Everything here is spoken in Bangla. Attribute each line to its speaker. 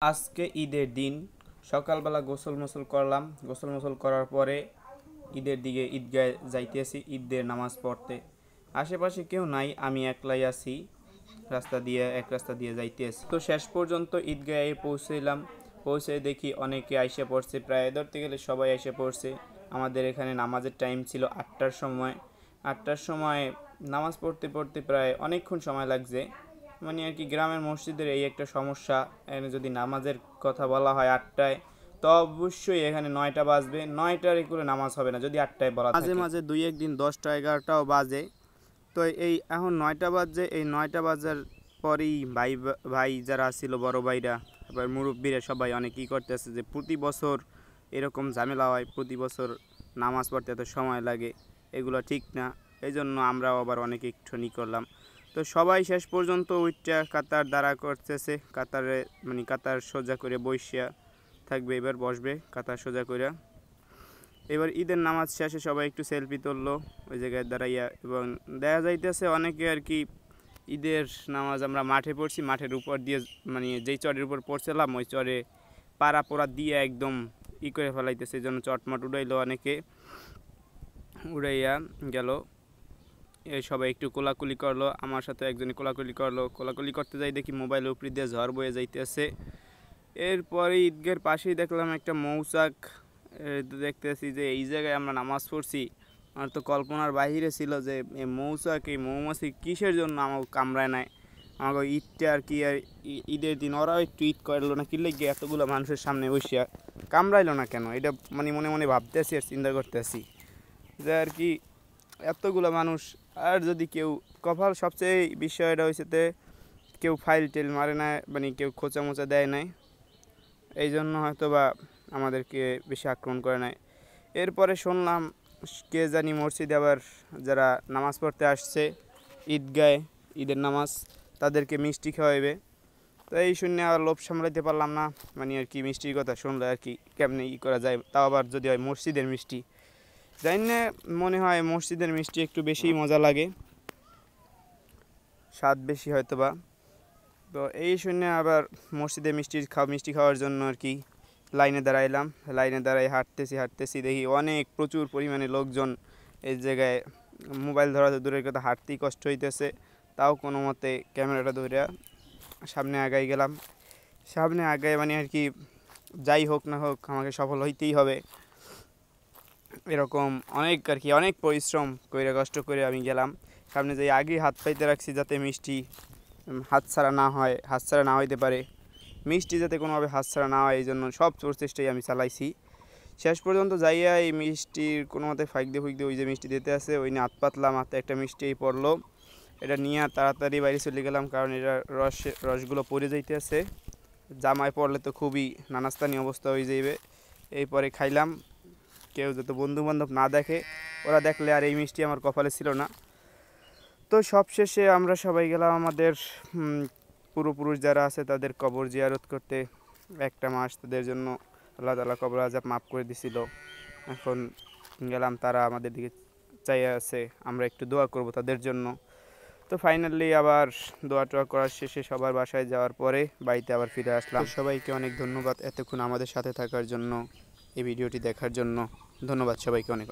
Speaker 1: আজকে ঈদের দিন সকালবেলা গোসল করলাম। গোসল করার পরে ঈদের দিকে ঈদগায় যাইতেছি ঈদের নামাজ পড়তে। আশেপাশে কেউ নাই, আমি একলাই আছি। এক রাস্তা দিয়ে যাইতেছি। তো শেষ পর্যন্ত ঈদগায় পৌঁছলাম। পৌঁছে দেখি অনেকে আইসে পড়ছে, প্রায় ধরতে গেলে সবাই এসে পড়ছে। আমাদের এখানে নামাজের টাইম ছিল 8টার সময়। 8টার সময় নামাজ পড়তে পড়তে প্রায় অনেকক্ষণ সময় লাগছে। মানে আর কি, গ্রামের মসজিদের এই একটা সমস্যা, এখানে যদি নামাজের কথা বলা হয় 8টায়, তো অবশ্যই এখানে 9টা বাজবে। 9টার করে নামাজ হবে না যদি 8টায় বলা থাকে। মাঝে মাঝে দুই একদিন 10টা 11টাও বাজে। তো এই এখন 9টা বাজে, এই 9টা বাজার পরেই ভাই যারা ছিল, বড় ভাইরা, এবার মুরব্বীরা সবাই অনেক কী করতেছে যে প্রতি বছর এরকম ঝামেলা হয়, প্রতি বছর নামাজ পড়তে এত সময় লাগে, এগুলো ঠিক না। এই জন্য আমরাও আবার অনেক একটু করলাম। তো সবাই শেষ পর্যন্ত ওইটা কাতার দাঁড়া করতেছে, কাতার সোজা করে বসিয়া থাকবে, এবার বসবে কাতার সোজা করে। এবার ঈদের নামাজ শেষে সবাই একটু সেলফি তুললো ওই জায়গায় দাঁড়াইয়া, এবং দেখা যাইতেছে অনেকে আর কি ঈদের নামাজ আমরা মাঠে পড়ছি, মাঠের উপর দিয়ে যেই চরের উপর পড়ছিলাম ওই চরে পাড়া পোড়া দিয়ে একদম করে ফেলাইতেছে, এই জন্য চটমট উড়াইলো, অনেকে উড়াইয়া গেল। সবাই একটু কোলাকুলি করলো, আমার সাথে একজনে কোলাকুলি করলো। কোলাকুলি করতে যাই দেখি মোবাইলের উপর দিয়ে ঝড় বয়ে যাইতেছে। এরপরে ঈদগাহের পাশেই দেখলাম একটা মৌচাক। দেখতেছি যে এই জায়গায় আমরা নামাজ পড়ছি, আমার তো কল্পনার বাহিরে ছিল যে এই মৌচাক, এই মৌমাছি কিসের জন্য আমাকে কামড়ায় নাই। আমাকে ঈদটা আর কি, আর ঈদের দিন ওরাও একটু ঈদ করলো না, কি লেগে এতগুলো মানুষের সামনে বসিয়া কামড়াইলো না কেন, এটা মনে মনে ভাবতেছি আর চিন্তা করতেছি যে আর কি এতগুলো মানুষ। আর যদি কেউ কপাল, সবচেয়ে বিষয়টা হয়েছে কেউ ফাইল টেল মারে না, কেউ খোঁচা মোচা দেয় নাই, এই জন্য হয়তো বা আমাদেরকে বেশি আক্রমণ করে নাই। এরপরে শুনলাম কে জানি মসজিদে আবার যারা নামাজ পড়তে আসছে ঈদগায়, ঈদের নামাজ, তাদেরকে মিষ্টি খাওয়াইবে। তো এই শুনে আবার লোভ সামলাইতে পারলাম না, আর কি মিষ্টির কথা শুনলে আর কি কেমনি করা যায়, তাও আবার যদি হয় মসজিদের মিষ্টি। জানি না, মনে হয় মসজিদের মিষ্টি একটু বেশি মজা লাগে, স্বাদ বেশি হয়তো বা। তো এই শুনে আবার মসজিদে মিষ্টি খাওয়ার জন্য আর কি লাইনে দাঁড়াইলাম। লাইনে দাঁড়াই হাঁটতেছি দেখি প্রচুর পরিমাণে লোকজন এই জায়গায়। মোবাইল ধরা তো দূরের কথা, হাঁটতেই কষ্ট হইতেছে, তাও কোনো মতে ক্যামেরাটা ধরে সামনে আগাই গেলাম। সামনে আগাই আর কি যাই হোক না হোক আমাকে সফল হইতেই হবে, এরকম অনেক পরিশ্রম করে কষ্ট করে আমি গেলাম। সামনে যাই আগেই হাত পাইতে রাখছি যাতে মিষ্টি হাতছাড়া না হইতে পারে, মিষ্টি যাতে কোনোভাবে হাতছাড়া না হয়, এই জন্য সব প্রচেষ্টাই আমি চালাইছি। শেষ পর্যন্ত যাইয়া এই মিষ্টির কোনো মতে ফাইক দিয়ে ওই যে মিষ্টি দিতে আছে ওই নিয়ে হাত পাতলাম, হাতে একটা মিষ্টি পড়লো, এটা নিয়ে তাড়াতাড়ি বাইরে চলে গেলাম, কারণ এটা রসগুলো পড়ে যাইতে আছে, জামায় পড়লে তো খুবই নানাস্তানি অবস্থা হয়ে যাইবে। এরপরে খাইলাম, কেউ যত বন্ধুবান্ধব না দেখে, ওরা দেখলে আর এই মিষ্টি আমার কপালে ছিল না। তো সবশেষে আমরা সবাই গেলাম আমাদের পূর্বপুরুষ যারা আছে তাদের কবর জিয়ারত করতে। একটা মাস তাদের জন্য আল্লাহ তাআলা কবর আযাব মাফ করে দিছিল। এখন গেলাম, তারা আমাদের দিকে চাইয়া আছে, আমরা একটু দোয়া করব তাদের জন্য। তো ফাইনালি আবার দোয়া টোয়া করার শেষে সবার বাসায় যাওয়ার পরে বাড়িতে আবার ফিরে আসলাম। সবাইকে অনেক ধন্যবাদ এতক্ষণ আমাদের সাথে থাকার জন্য, এই ভিডিওটি দেখার জন্য। ধন্যবাদ সবাইকে অনেক।